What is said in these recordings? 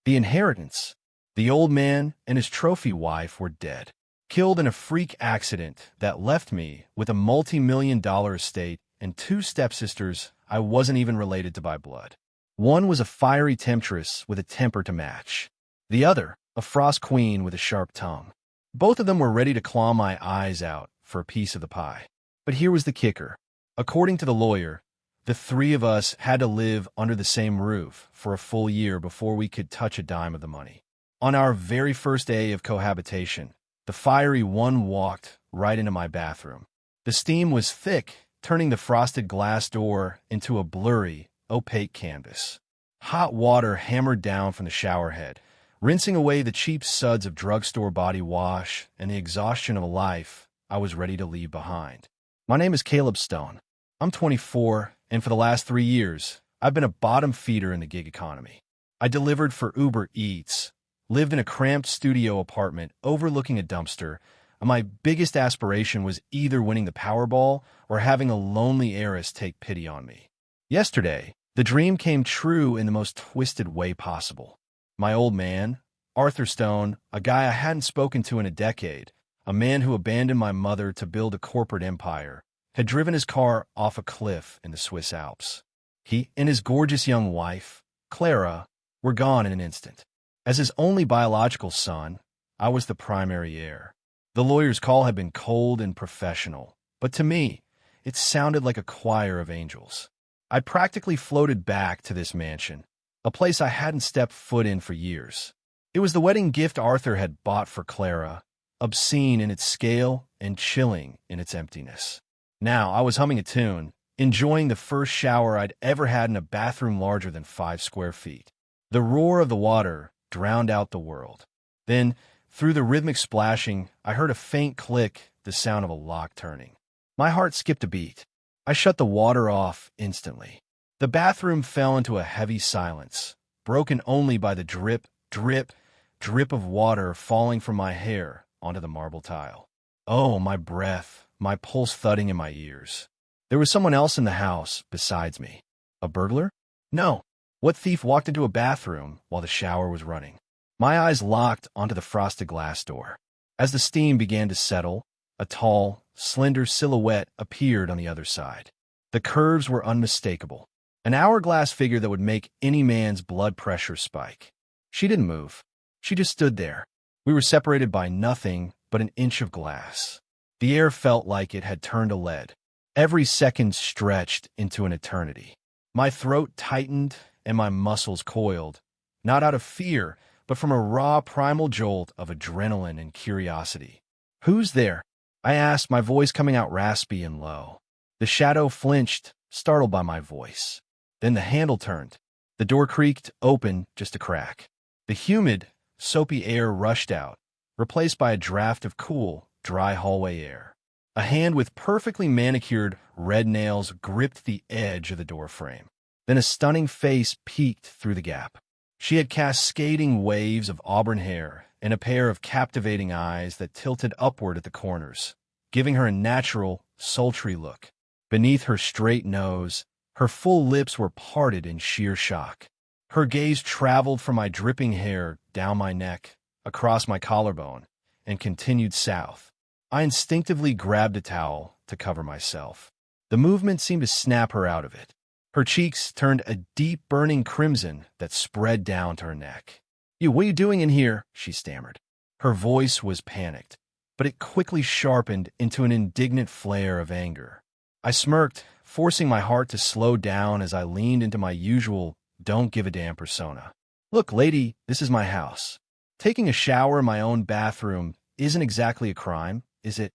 The inheritance. The old man and his trophy wife were dead, killed in a freak accident that left me with a multi-million-dollar estate and two stepsisters I wasn't even related to by blood. One was a fiery temptress with a temper to match. The other, a frost queen with a sharp tongue. Both of them were ready to claw my eyes out for a piece of the pie. But here was the kicker. According to the lawyer, the three of us had to live under the same roof for a full year before we could touch a dime of the money. On our very first day of cohabitation, the fiery one walked right into my bathroom. The steam was thick, turning the frosted glass door into a blurry, opaque canvas. Hot water hammered down from the shower head, rinsing away the cheap suds of drugstore body wash and the exhaustion of a life I was ready to leave behind. My name is Caleb Stone. I'm 24, and for the last 3 years, I've been a bottom feeder in the gig economy. I delivered for Uber Eats, lived in a cramped studio apartment overlooking a dumpster, and my biggest aspiration was either winning the Powerball or having a lonely heiress take pity on me. Yesterday, the dream came true in the most twisted way possible. My old man, Arthur Stone, a guy I hadn't spoken to in a decade, a man who abandoned my mother to build a corporate empire, had driven his car off a cliff in the Swiss Alps. He and his gorgeous young wife, Clara, were gone in an instant. As his only biological son, I was the primary heir. The lawyer's call had been cold and professional, but to me, it sounded like a choir of angels. I practically floated back to this mansion, a place I hadn't stepped foot in for years. It was the wedding gift Arthur had bought for Clara, obscene in its scale and chilling in its emptiness. Now I was humming a tune, enjoying the first shower I'd ever had in a bathroom larger than 5 square feet. The roar of the water drowned out the world. Then, through the rhythmic splashing, I heard a faint click, the sound of a lock turning. My heart skipped a beat. I shut the water off instantly. The bathroom fell into a heavy silence, broken only by the drip, drip, drip of water falling from my hair onto the marble tile. Oh, my breath, my pulse thudding in my ears. There was someone else in the house besides me. A burglar? No. What thief walked into a bathroom while the shower was running? My eyes locked onto the frosted glass door. As the steam began to settle, a tall, slender silhouette appeared on the other side. The curves were unmistakable, an hourglass figure that would make any man's blood pressure spike. She didn't move. She just stood there. We were separated by nothing but an inch of glass. The air felt like it had turned to lead. Every second stretched into an eternity. My throat tightened and my muscles coiled, not out of fear, but from a raw primal jolt of adrenaline and curiosity. "Who's there?" I asked, my voice coming out raspy and low. The shadow flinched, startled by my voice. Then the handle turned. The door creaked open just a crack. The humid, soapy air rushed out, replaced by a draft of cool, dry hallway air. A hand with perfectly manicured red nails gripped the edge of the doorframe. Then a stunning face peeked through the gap. She had cascading waves of auburn hair and a pair of captivating eyes that tilted upward at the corners, giving her a natural, sultry look. Beneath her straight nose, her full lips were parted in sheer shock. Her gaze traveled from my dripping hair down my neck, across my collarbone, and continued south. I instinctively grabbed a towel to cover myself. The movement seemed to snap her out of it. Her cheeks turned a deep burning crimson that spread down to her neck. What are you doing in here?" she stammered. Her voice was panicked, but it quickly sharpened into an indignant flare of anger. I smirked, forcing my heart to slow down as I leaned into my usual don't-give-a-damn persona. "Look, lady, this is my house. Taking a shower in my own bathroom isn't exactly a crime, is it?"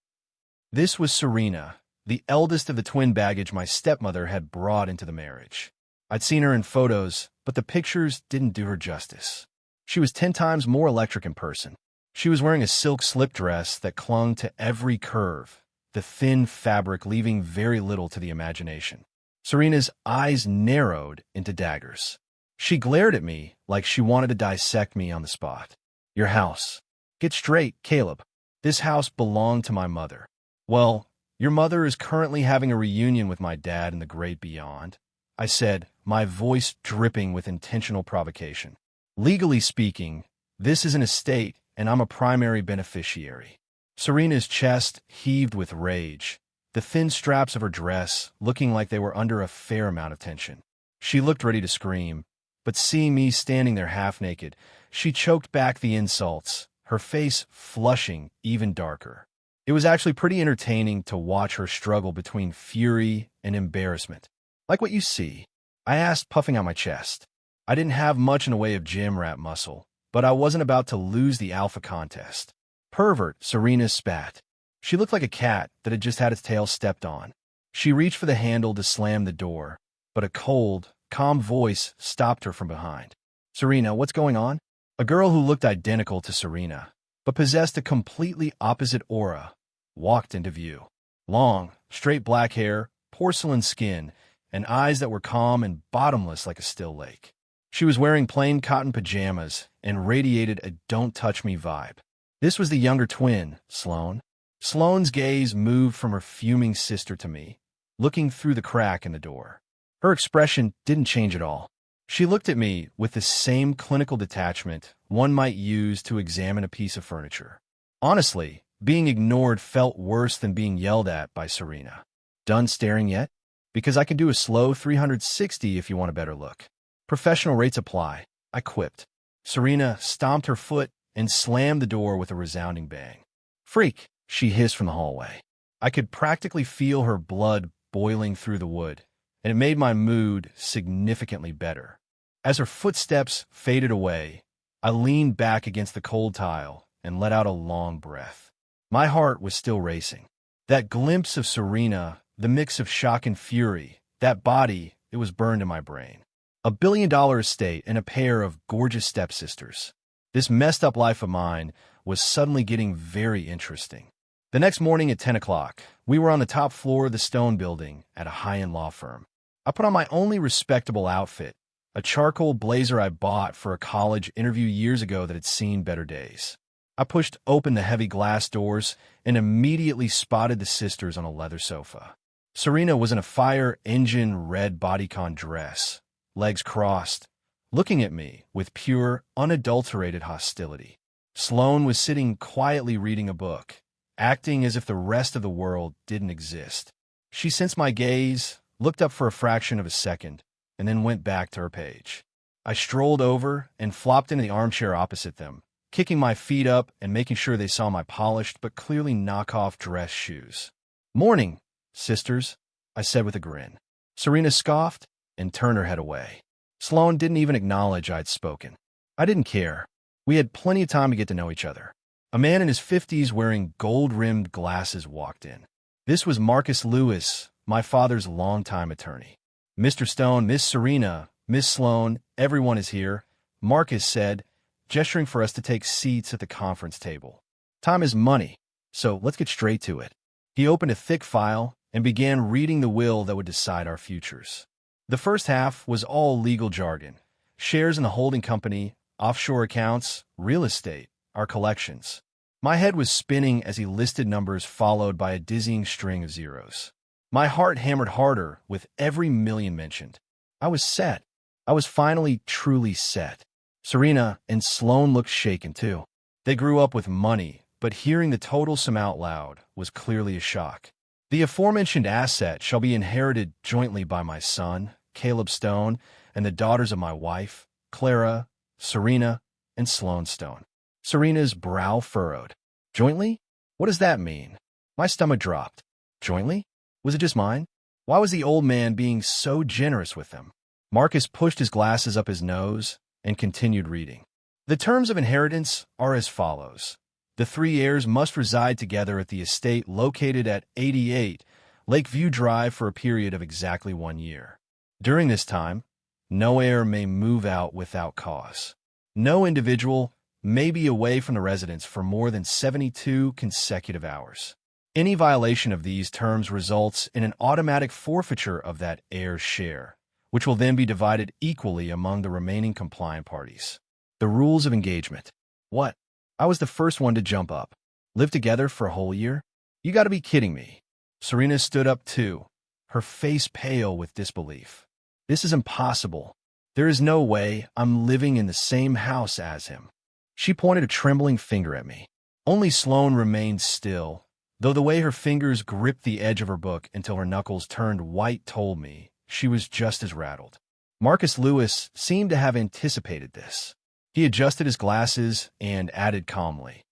This was Serena, the eldest of the twin baggage my stepmother had brought into the marriage. I'd seen her in photos, but the pictures didn't do her justice. She was 10 times more electric in person. She was wearing a silk slip dress that clung to every curve, the thin fabric leaving very little to the imagination. Serena's eyes narrowed into daggers. She glared at me like she wanted to dissect me on the spot. "Your house. Get straight, Caleb. This house belonged to my mother." "Well, your mother is currently having a reunion with my dad in the great beyond," I said, my voice dripping with intentional provocation. Legally speaking, this is an estate, and I'm a primary beneficiary. Serena's chest heaved with rage, the thin straps of her dress looking like they were under a fair amount of tension. She looked ready to scream, but seeing me standing there half-naked, she choked back the insults, her face flushing even darker. It was actually pretty entertaining to watch her struggle between fury and embarrassment. "Like what you see?" I asked, puffing out my chest. I didn't have much in the way of gym rat muscle, but I wasn't about to lose the alpha contest. "Pervert," Serena spat. She looked like a cat that had just had its tail stepped on. She reached for the handle to slam the door, but a cold, calm voice stopped her from behind. "Serena, what's going on?" A girl who looked identical to Serena, but possessed a completely opposite aura, walked into view. Long, straight black hair, porcelain skin, and eyes that were calm and bottomless like a still lake. She was wearing plain cotton pajamas and radiated a don't-touch-me vibe. This was the younger twin, Sloane. Sloane's gaze moved from her fuming sister to me, looking through the crack in the door. Her expression didn't change at all. She looked at me with the same clinical detachment one might use to examine a piece of furniture. Honestly, being ignored felt worse than being yelled at by Serena. "Done staring yet? Because I can do a slow 360 if you want a better look. Professional rates apply," I quipped. Serena stomped her foot and slammed the door with a resounding bang. "Freak," she hissed from the hallway. I could practically feel her blood boiling through the wood, and it made my mood significantly better. As her footsteps faded away, I leaned back against the cold tile and let out a long breath. My heart was still racing. That glimpse of Serena, the mix of shock and fury, that body, it was burned in my brain. $1 billion estate and a pair of gorgeous stepsisters. This messed up life of mine was suddenly getting very interesting. The next morning at 10 o'clock, we were on the top floor of the Stone building at a high-end law firm. I put on my only respectable outfit, a charcoal blazer I bought for a college interview years ago that had seen better days. I pushed open the heavy glass doors and immediately spotted the sisters on a leather sofa. Serena was in a fire-engine red bodycon dress, legs crossed, looking at me with pure, unadulterated hostility. Sloane was sitting quietly reading a book, acting as if the rest of the world didn't exist. She sensed my gaze, looked up for a fraction of a second, and then went back to her page. I strolled over and flopped into the armchair opposite them, kicking my feet up and making sure they saw my polished but clearly knockoff dress shoes. "Morning, sisters," I said with a grin. Serena scoffed and turned her head away. Sloane didn't even acknowledge I'd spoken. I didn't care. We had plenty of time to get to know each other. A man in his 50s wearing gold-rimmed glasses walked in. This was Marcus Lewis, my father's longtime attorney. "Mr. Stone, Miss Serena, Miss Sloane, everyone is here," Marcus said, gesturing for us to take seats at the conference table. "Time is money, so let's get straight to it." He opened a thick file and began reading the will that would decide our futures. The first half was all legal jargon: shares in the holding company, offshore accounts, real estate, our collections. My head was spinning as he listed numbers followed by a dizzying string of zeros. My heart hammered harder with every million mentioned. I was set. I was finally truly set. Serena and Sloane looked shaken too. They grew up with money, but hearing the total sum out loud was clearly a shock. "The aforementioned asset shall be inherited jointly by my son, Caleb Stone, and the daughters of my wife, Clara, Serena, and Sloane Stone." Serena's brow furrowed. "Jointly? What does that mean?" My stomach dropped. Jointly? Was it just mine? Why was the old man being so generous with them? Marcus pushed his glasses up his nose and continued reading. "The terms of inheritance are as follows. The three heirs must reside together at the estate located at 88 Lakeview Drive for a period of exactly 1 year. During this time, no heir may move out without cause. No individual may be away from the residence for more than 72 consecutive hours. Any violation of these terms results in an automatic forfeiture of that heir's share, which will then be divided equally among the remaining compliant parties. The rules of engagement." What? I was the first one to jump up. "Live together for a whole year? You gotta be kidding me." Serena stood up too, her face pale with disbelief. "This is impossible. There is no way I'm living in the same house as him. She pointed a trembling finger at me. Only Sloane remained still, though the way her fingers gripped the edge of her book until her knuckles turned white told me she was just as rattled. Marcus Lewis seemed to have anticipated this. He adjusted his glasses and added calmly,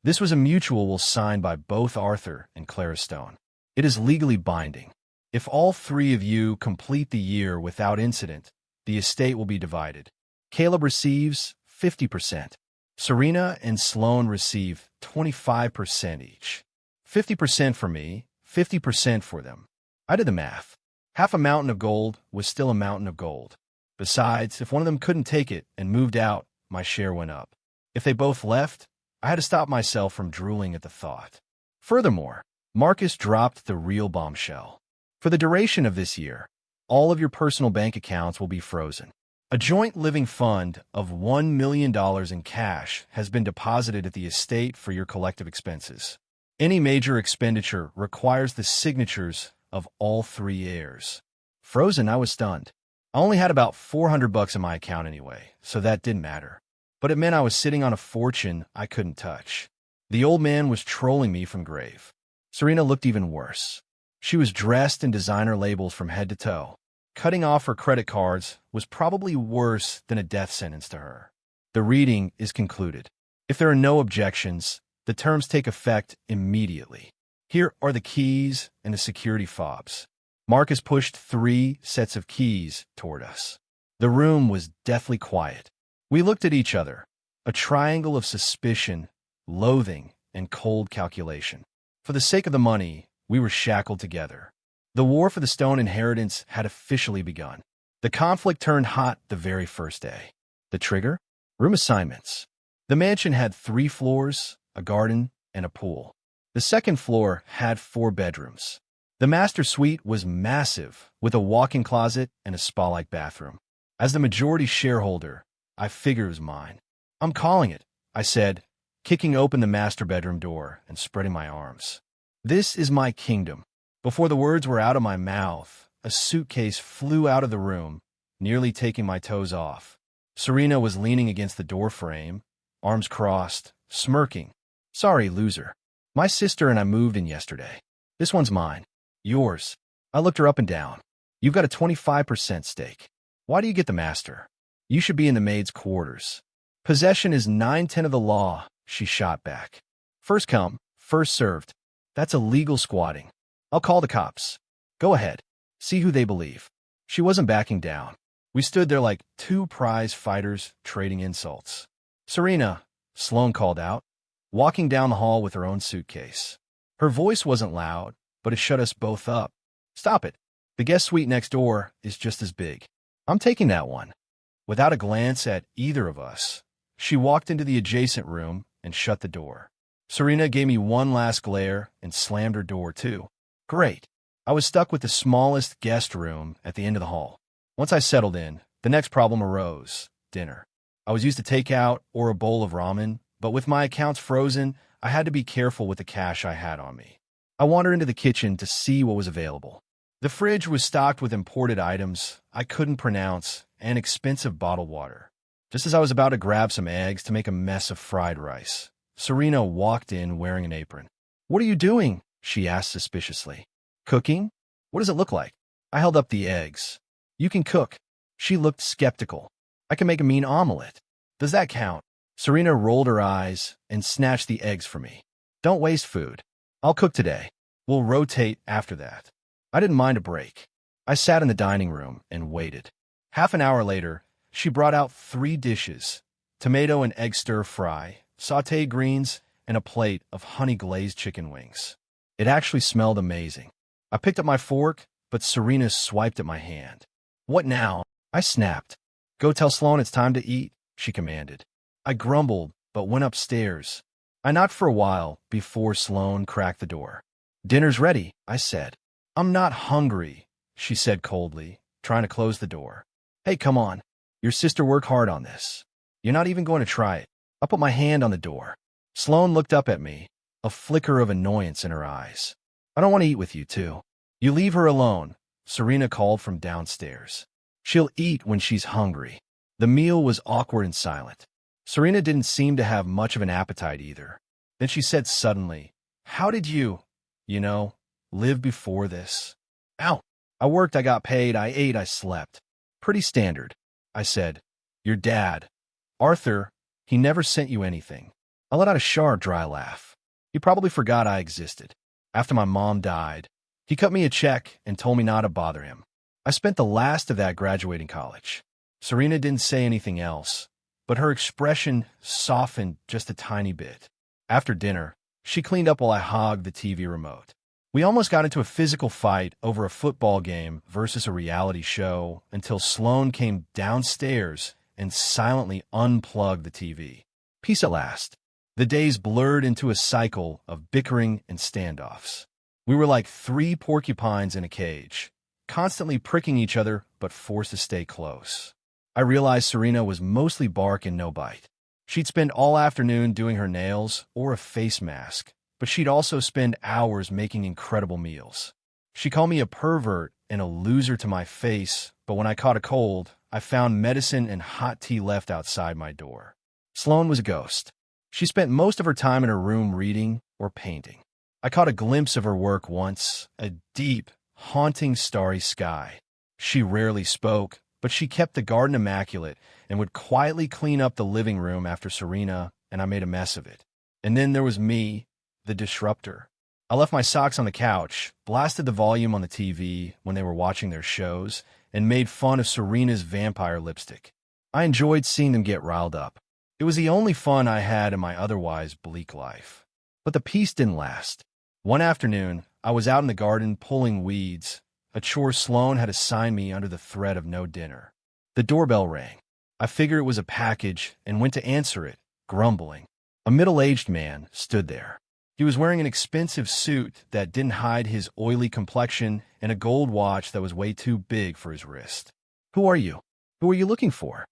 "This was a mutual signed by both Arthur and Clara Stone. It is legally binding. If all three of you complete the year without incident, the estate will be divided. Caleb receives 50%. Serena and Sloane receive 25% each. 50% for me, 50% for them." I did the math. Half a mountain of gold was still a mountain of gold. Besides, if one of them couldn't take it and moved out, my share went up. If they both left, I had to stop myself from drooling at the thought. Furthermore, Marcus dropped the real bombshell. For the duration of this year, all of your personal bank accounts will be frozen. A joint living fund of $1 million in cash has been deposited at the estate for your collective expenses. Any major expenditure requires the signatures of all three heirs. Frozen, I was stunned. I only had about $400 in my account anyway, so that didn't matter. But it meant I was sitting on a fortune I couldn't touch. The old man was trolling me from grave. Serena looked even worse. She was dressed in designer labels from head to toe. Cutting off her credit cards was probably worse than a death sentence to her. The reading is concluded. If there are no objections, the terms take effect immediately. Here are the keys and the security fobs. Marcus pushed 3 sets of keys toward us. The room was deathly quiet. We looked at each other, a triangle of suspicion, loathing, and cold calculation. For the sake of the money, we were shackled together. The war for the Stone inheritance had officially begun. The conflict turned hot the very first day. The trigger? Room assignments. The mansion had 3 floors, a garden, and a pool. The second floor had 4 bedrooms. The master suite was massive, with a walk-in closet and a spa-like bathroom. As the majority shareholder, I figured it was mine. "I'm calling it," I said, kicking open the master bedroom door and spreading my arms. "This is my kingdom." Before the words were out of my mouth, a suitcase flew out of the room, nearly taking my toes off. Serena was leaning against the door frame, arms crossed, smirking. "Sorry, loser. My sister and I moved in yesterday. This one's mine. Yours." I looked her up and down. "You've got a 25% stake. Why do you get the master? You should be in the maid's quarters." "Possession is 9/10 of the law," she shot back. "First come, first served. That's illegal squatting. I'll call the cops." "Go ahead. See who they believe." She wasn't backing down. We stood there like 2 prize fighters trading insults. "Serena," Sloane called out, walking down the hall with her own suitcase. Her voice wasn't loud, but it shut us both up. "Stop it. The guest suite next door is just as big. I'm taking that one." Without a glance at either of us, she walked into the adjacent room and shut the door. Serena gave me one last glare and slammed her door too. Great. I was stuck with the smallest guest room at the end of the hall. Once I settled in, the next problem arose: dinner. I was used to takeout or a bowl of ramen, but with my accounts frozen, I had to be careful with the cash I had on me. I wandered into the kitchen to see what was available. The fridge was stocked with imported items I couldn't pronounce and expensive bottled water. Just as I was about to grab some eggs to make a mess of fried rice, Serena walked in wearing an apron. "What are you doing?" she asked suspiciously. "Cooking? What does it look like?" I held up the eggs. "You can cook." She looked skeptical. "I can make a mean omelet." "Does that count?" Serena rolled her eyes and snatched the eggs from me. "Don't waste food. I'll cook today. We'll rotate after that." I didn't mind a break. I sat in the dining room and waited. Half an hour later, she brought out 3 dishes: tomato and egg stir-fry, sautéed greens, and a plate of honey-glazed chicken wings. It actually smelled amazing. I picked up my fork, but Serena swiped at my hand. "What now?" I snapped. "Go tell Sloane it's time to eat," she commanded. I grumbled, but went upstairs. I knocked for a while before Sloane cracked the door. "Dinner's ready," I said. "I'm not hungry," she said coldly, trying to close the door. "Hey, come on. Your sister worked hard on this. You're not even going to try it." I put my hand on the door. Sloane looked up at me, a flicker of annoyance in her eyes. "I don't want to eat with you, too." "You leave her alone," Serena called from downstairs. She'll eat when she's hungry. The meal was awkward and silent. Serena didn't seem to have much of an appetite either. Then she said suddenly, "How did you know, live before this?" "Ow. I worked, I got paid, I ate, I slept. Pretty standard," I said. "Your dad, Arthur, he never sent you anything." I let out a sharp, dry laugh. He probably forgot I existed. After my mom died, he cut me a check and told me not to bother him. I spent the last of that graduating college. Serena didn't say anything else, but her expression softened just a tiny bit. After dinner, she cleaned up while I hogged the TV remote. We almost got into a physical fight over a football game versus a reality show until Sloane came downstairs and silently unplugged the TV. Peace at last. The days blurred into a cycle of bickering and standoffs. We were like three porcupines in a cage, constantly pricking each other but forced to stay close. I realized Serena was mostly bark and no bite. She'd spend all afternoon doing her nails or a face mask, but she'd also spend hours making incredible meals. She called me a pervert and a loser to my face, but when I caught a cold, I found medicine and hot tea left outside my door. Sloane was a ghost. She spent most of her time in her room reading or painting. I caught a glimpse of her work once, a deep, haunting starry sky. She rarely spoke, but she kept the garden immaculate and would quietly clean up the living room after Serena and I made a mess of it. And then there was me, the disruptor. I left my socks on the couch, blasted the volume on the TV when they were watching their shows, and made fun of Serena's vampire lipstick. I enjoyed seeing them get riled up. It was the only fun I had in my otherwise bleak life. But the peace didn't last. One afternoon, I was out in the garden pulling weeds, a chore Sloane had assigned me under the threat of no dinner. The doorbell rang. I figured it was a package and went to answer it, grumbling. A middle-aged man stood there. He was wearing an expensive suit that didn't hide his oily complexion and a gold watch that was way too big for his wrist. "Who are you? Who are you looking for?"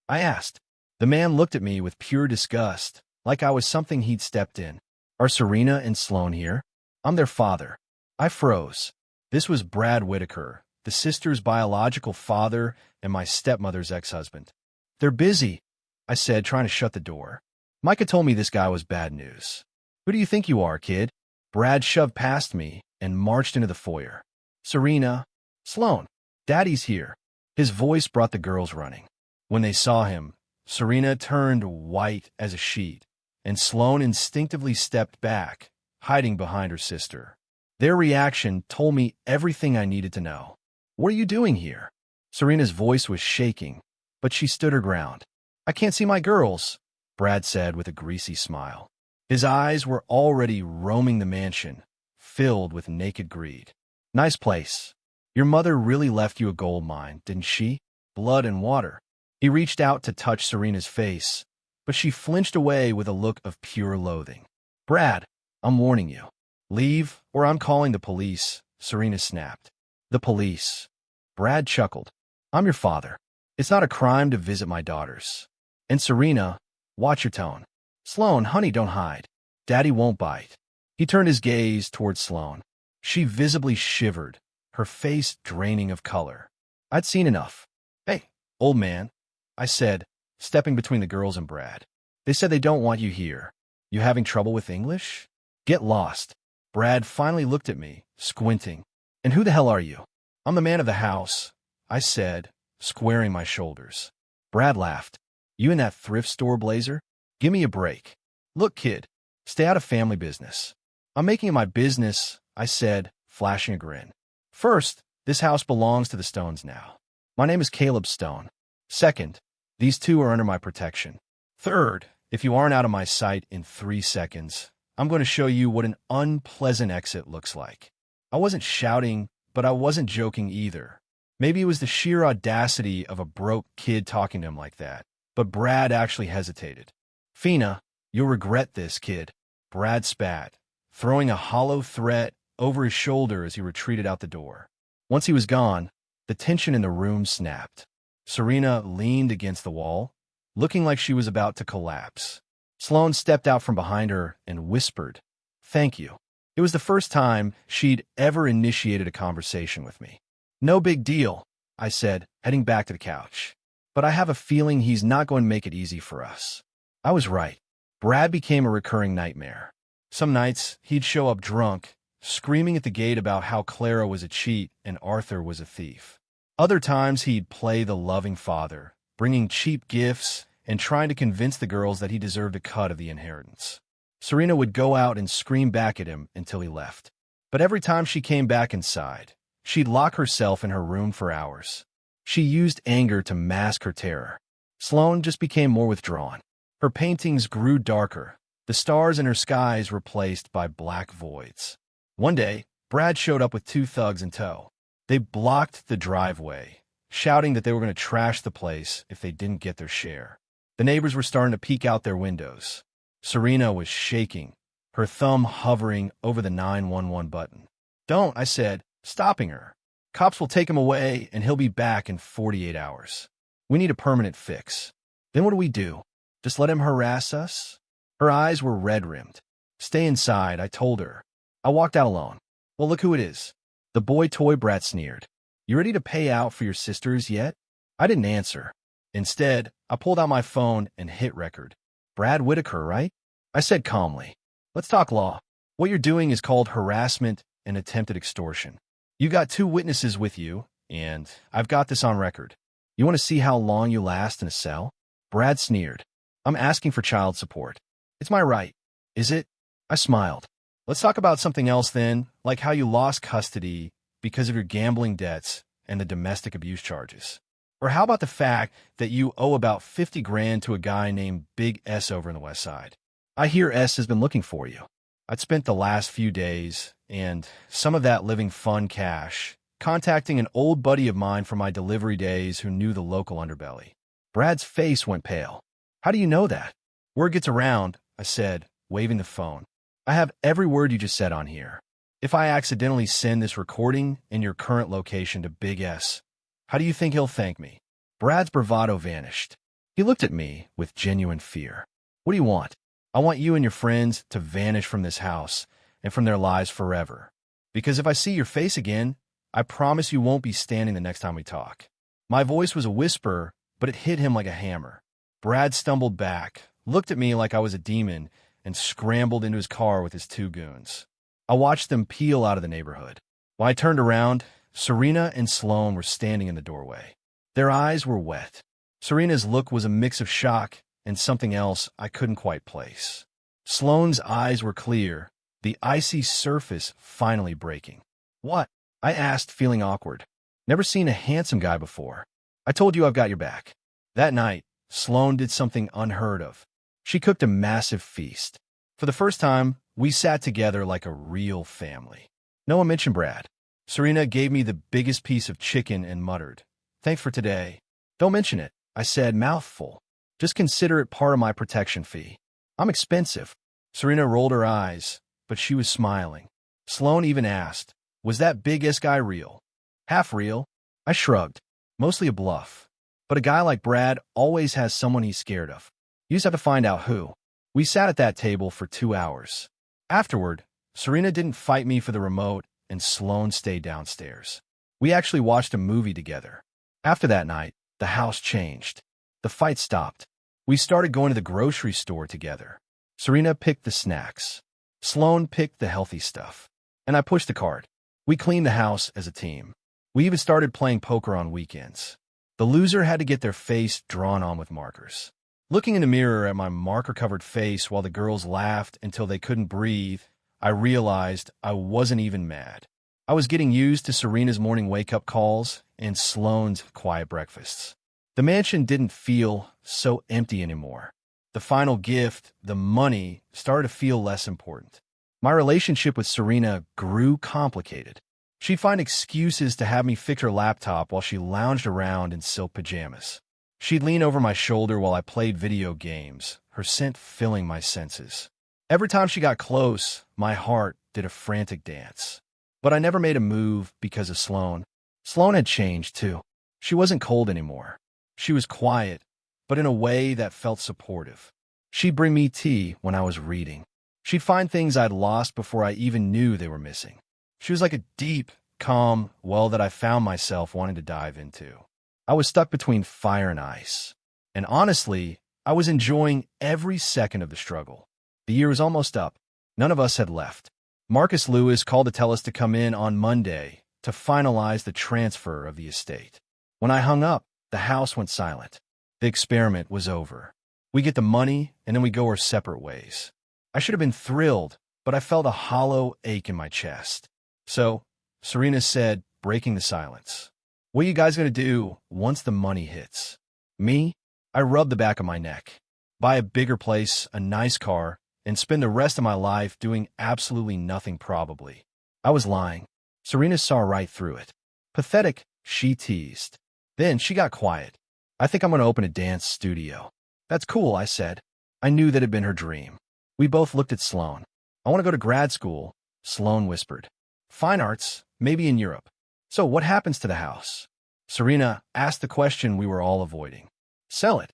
I asked. The man looked at me with pure disgust, like I was something he'd stepped in. "Are Serena and Sloane here?" "I'm their father." I froze. This was Brad Whitaker, the sister's biological father and my stepmother's ex-husband. "They're busy," I said, trying to shut the door. Micah told me this guy was bad news. "Who do you think you are, kid?" Brad shoved past me and marched into the foyer. "Serena, Sloane, Daddy's here." His voice brought the girls running. When they saw him, Serena turned white as a sheet, and Sloane instinctively stepped back, hiding behind her sister. Their reaction told me everything I needed to know. "What are you doing here?" Serena's voice was shaking, but she stood her ground. "I can't see my girls," Brad said with a greasy smile. His eyes were already roaming the mansion, filled with naked greed. "Nice place. Your mother really left you a gold mine, didn't she? Blood and water." He reached out to touch Serena's face, but she flinched away with a look of pure loathing. "Brad, I'm warning you. Leave, or I'm calling the police," Serena snapped. "The police?" Brad chuckled. "I'm your father. It's not a crime to visit my daughters. And Serena, watch your tone. Sloane, honey, don't hide. Daddy won't bite." He turned his gaze toward Sloane. She visibly shivered, her face draining of color. I'd seen enough. "Hey, old man," I said, stepping between the girls and Brad. "They said they don't want you here. You having trouble with English? Get lost." Brad finally looked at me, squinting. "And who the hell are you?" "I'm the man of the house," I said, squaring my shoulders. Brad laughed. "You in that thrift store blazer? Give me a break." "Look, kid, stay out of family business." "I'm making it my business," I said, flashing a grin. "First, this house belongs to the Stones now. My name is Caleb Stone. Second, these two are under my protection. Third, if you aren't out of my sight in 3 seconds, I'm going to show you what an unpleasant exit looks like." I wasn't shouting, but I wasn't joking either. Maybe it was the sheer audacity of a broke kid talking to him like that, but Brad actually hesitated. "Fina, you'll regret this, kid." Brad spat, throwing a hollow threat over his shoulder as he retreated out the door. Once he was gone, the tension in the room snapped. Serena leaned against the wall, looking like she was about to collapse. Sloane stepped out from behind her and whispered, "Thank you." It was the first time she'd ever initiated a conversation with me. "No big deal," I said, heading back to the couch. But I have a feeling he's not going to make it easy for us. I was right. Brad became a recurring nightmare. Some nights, he'd show up drunk, screaming at the gate about how Clara was a cheat and Arthur was a thief. Other times, he'd play the loving father, bringing cheap gifts and trying to convince the girls that he deserved a cut of the inheritance. Serena would go out and scream back at him until he left. But every time she came back inside, she'd lock herself in her room for hours. She used anger to mask her terror. Sloane just became more withdrawn. Her paintings grew darker, the stars in her skies replaced by black voids. One day, Brad showed up with two thugs in tow. They blocked the driveway, shouting that they were going to trash the place if they didn't get their share. The neighbors were starting to peek out their windows. Serena was shaking, her thumb hovering over the 911 button. "Don't," I said, stopping her. "Cops will take him away, and he'll be back in 48 hours. We need a permanent fix." "Then what do we do? Just let him harass us?" Her eyes were red-rimmed. "Stay inside," I told her. I walked out alone. "Well, look who it is." The boy toy brat sneered. "You ready to pay out for your sisters yet?" I didn't answer. Instead, I pulled out my phone and hit record. "Brad Whitaker, right?" I said calmly. "Let's talk law. What you're doing is called harassment and attempted extortion. You got two witnesses with you, and I've got this on record. You want to see how long you last in a cell?" Brad sneered. "I'm asking for child support. It's my right." "Is it?" I smiled. "Let's talk about something else then, like how you lost custody because of your gambling debts and the domestic abuse charges. Or how about the fact that you owe about 50 grand to a guy named Big S over in the West Side? I hear S has been looking for you." I'd spent the last few days, and some of that living fun cash, contacting an old buddy of mine from my delivery days who knew the local underbelly. Brad's face went pale. "How do you know that?" "Word gets around," I said, waving the phone. "I have every word you just said on here. If I accidentally send this recording in your current location to Big S, how do you think he'll thank me?" Brad's bravado vanished. He looked at me with genuine fear. "What do you want?" "I want you and your friends to vanish from this house and from their lives forever. Because if I see your face again, I promise you won't be standing the next time we talk." My voice was a whisper, but it hit him like a hammer. Brad stumbled back, looked at me like I was a demon, and scrambled into his car with his two goons. I watched them peel out of the neighborhood. When I turned around, Serena and Sloane were standing in the doorway. Their eyes were wet. Serena's look was a mix of shock and something else I couldn't quite place. Sloane's eyes were clear, the icy surface finally breaking. "What?" I asked, feeling awkward. "Never seen a handsome guy before. I told you I've got your back." That night, Sloane did something unheard of. She cooked a massive feast. For the first time, we sat together like a real family. No one mentioned Brad. Serena gave me the biggest piece of chicken and muttered, "Thanks for today." "Don't mention it," I said, mouth full. "Just consider it part of my protection fee. I'm expensive." Serena rolled her eyes, but she was smiling. Sloane even asked, "Was that Big S guy real?" "Half real." I shrugged. "Mostly a bluff. But a guy like Brad always has someone he's scared of. You just have to find out who." We sat at that table for 2 hours. Afterward, Serena didn't fight me for the remote, and Sloane stayed downstairs. We actually watched a movie together. After that night, the house changed. The fight stopped. We started going to the grocery store together. Serena picked the snacks. Sloane picked the healthy stuff. And I pushed the cart. We cleaned the house as a team. We even started playing poker on weekends. The loser had to get their face drawn on with markers. Looking in the mirror at my marker-covered face while the girls laughed until they couldn't breathe, I realized I wasn't even mad. I was getting used to Serena's morning wake-up calls and Sloane's quiet breakfasts. The mansion didn't feel so empty anymore. The final gift, the money, started to feel less important. My relationship with Serena grew complicated. She'd find excuses to have me fix her laptop while she lounged around in silk pajamas. She'd lean over my shoulder while I played video games, her scent filling my senses. Every time she got close, my heart did a frantic dance. But I never made a move because of Sloane. Sloane had changed, too. She wasn't cold anymore. She was quiet, but in a way that felt supportive. She'd bring me tea when I was reading. She'd find things I'd lost before I even knew they were missing. She was like a deep, calm well that I found myself wanting to dive into. I was stuck between fire and ice. And honestly, I was enjoying every second of the struggle. The year was almost up. None of us had left. Marcus Lewis called to tell us to come in on Monday to finalize the transfer of the estate. When I hung up, the house went silent. The experiment was over. We get the money, and then we go our separate ways. I should have been thrilled, but I felt a hollow ache in my chest. So, Serena said, breaking the silence, "What are you guys going to do once the money hits?" Me? I rubbed the back of my neck. Buy a bigger place, a nice car, and spend the rest of my life doing absolutely nothing probably. I was lying. Serena saw right through it. Pathetic, she teased. Then she got quiet. "I think I'm going to open a dance studio." "That's cool," I said. I knew that had been her dream. We both looked at Sloan. "I want to go to grad school," Sloan whispered. "Fine arts, maybe in Europe." "So what happens to the house?" Serena asked the question we were all avoiding. "Sell it.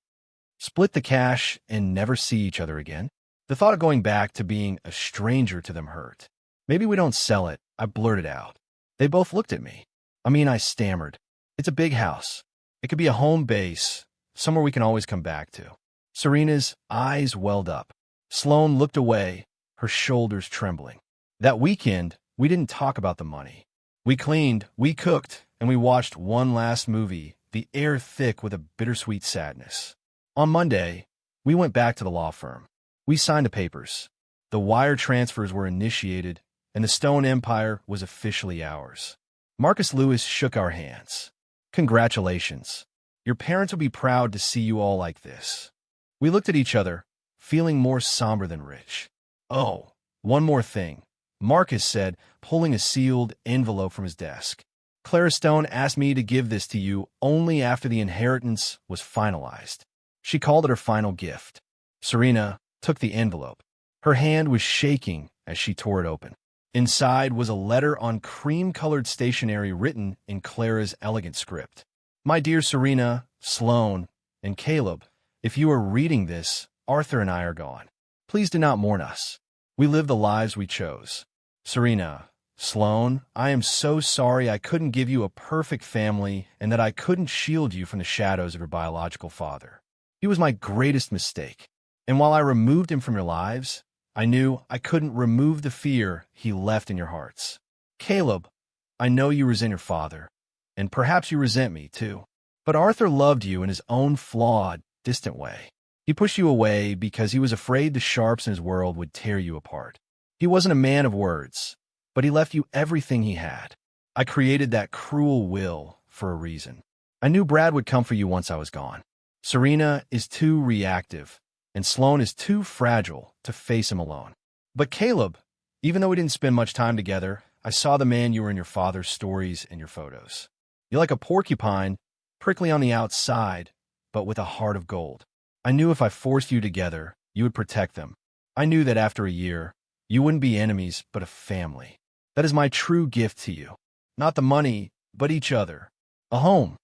Split the cash and never see each other again." The thought of going back to being a stranger to them hurt. "Maybe we don't sell it," I blurted out. They both looked at me. I stammered. "It's a big house. It could be a home base, somewhere we can always come back to." Serena's eyes welled up. Sloan looked away, her shoulders trembling. That weekend, we didn't talk about the money. We cleaned, we cooked, and we watched one last movie, the air thick with a bittersweet sadness. On Monday, we went back to the law firm. We signed the papers. The wire transfers were initiated, and the Stone Empire was officially ours. Marcus Lewis shook our hands. "Congratulations. Your parents will be proud to see you all like this." We looked at each other, feeling more somber than rich. "Oh, one more thing," Marcus said, pulling a sealed envelope from his desk. "Clara Stone asked me to give this to you only after the inheritance was finalized. She called it her final gift." Serena took the envelope. Her hand was shaking as she tore it open. Inside was a letter on cream-colored stationery written in Clara's elegant script. "My dear Serena, Sloan, and Caleb, if you are reading this, Arthur and I are gone. Please do not mourn us. We live the lives we chose. Serena, Sloan, I am so sorry I couldn't give you a perfect family and that I couldn't shield you from the shadows of your biological father. He was my greatest mistake. And while I removed him from your lives, I knew I couldn't remove the fear he left in your hearts. Caleb, I know you resent your father, and perhaps you resent me too. But Arthur loved you in his own flawed, distant way. He pushed you away because he was afraid the sharps in his world would tear you apart. He wasn't a man of words, but he left you everything he had. I created that cruel will for a reason. I knew Brad would come for you once I was gone. Serena is too reactive, and Sloan is too fragile to face him alone. But Caleb, even though we didn't spend much time together, I saw the man you were in your father's stories and your photos. You're like a porcupine, prickly on the outside, but with a heart of gold. I knew if I forced you together, you would protect them. I knew that after a year, you wouldn't be enemies, but a family. That is my true gift to you. Not the money, but each other. A home.